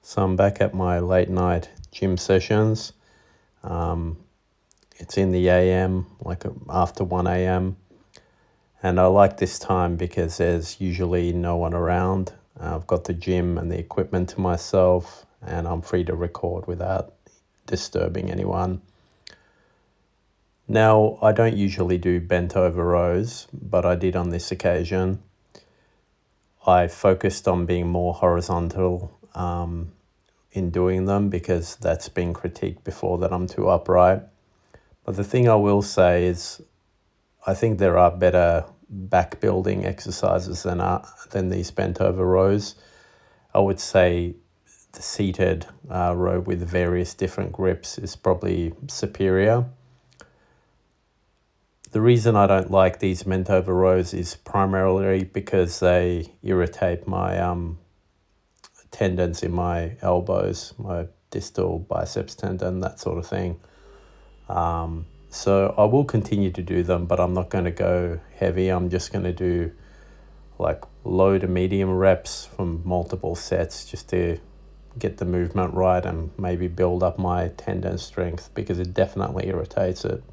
So I'm back at my late night gym sessions. It's in the AM, like after 1 a.m. And I like this time because there's usually no one around. I've got the gym and the equipment to myself, and I'm free to record without disturbing anyone. Now, I don't usually do bent over rows, but I did on this occasion. I focused on being more horizontal in doing them because that's been critiqued before that I'm too upright. But the thing I will say is I think there are better back building exercises than these bent over rows. I would say the seated row with various different grips is probably superior. The reason I don't like these bent over rows is primarily because they irritate my tendons in my elbows, my distal biceps tendon, that sort of thing. So I will continue to do them, but I'm not going to go heavy. I'm just going to do like low to medium reps from multiple sets just to get the movement right and maybe build up my tendon strength because it definitely irritates it.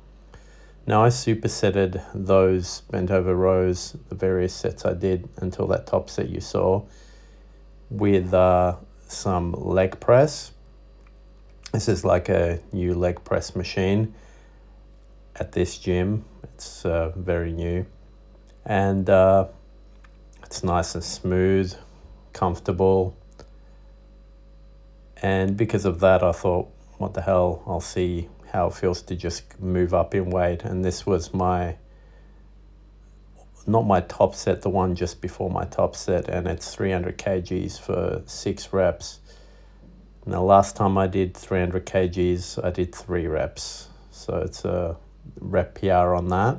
Now I supersetted those bent over rows, the various sets I did until that top set you saw, with some leg press. This is like a new leg press machine at this gym. It's very new, and it's nice and smooth, comfortable. And because of that, I thought, what the hell, I'll see how it feels to just move up in weight. And this was not my top set, the one just before my top set, and it's 300 kgs for 6 reps. Now, last time I did 300 kgs, I did 3 reps. So it's a rep PR on that.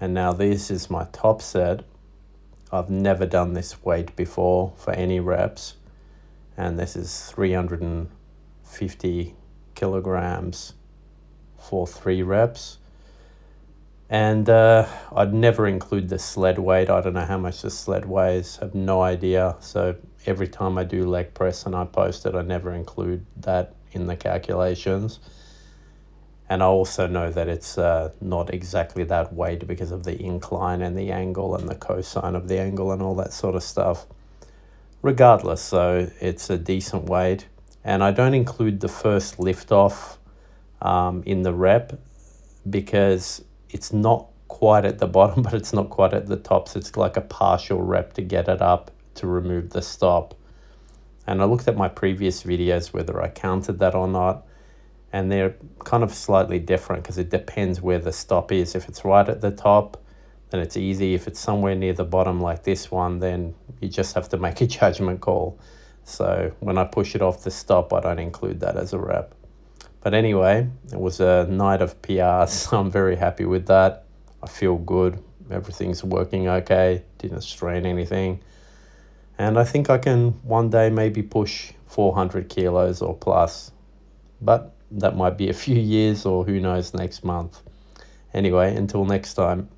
And now this is my top set. I've never done this weight before for any reps. And this is 350 kilograms for 3 reps. And I'd never include the sled weight. I don't know how much the sled weighs, have no idea. So every time I do leg press and I post it, I never include that in the calculations. And I also know that it's not exactly that weight because of the incline and the angle and the cosine of the angle and all that sort of stuff. Regardless, so it's a decent weight. And I don't include the first lift off in the rep because it's not quite at the bottom, but it's not quite at the top. So it's like a partial rep to get it up to remove the stop. And I looked at my previous videos, whether I counted that or not. And they're kind of slightly different because it depends where the stop is. If it's right at the top, then it's easy. If it's somewhere near the bottom like this one, then you just have to make a judgment call. So when I push it off the stop, I don't include that as a rep. But anyway, it was a night of PRs, so I'm very happy with that. I feel good. Everything's working okay. Didn't strain anything. And I think I can one day maybe push 400 kilos or plus. But that might be a few years or who knows next month. Anyway, until next time.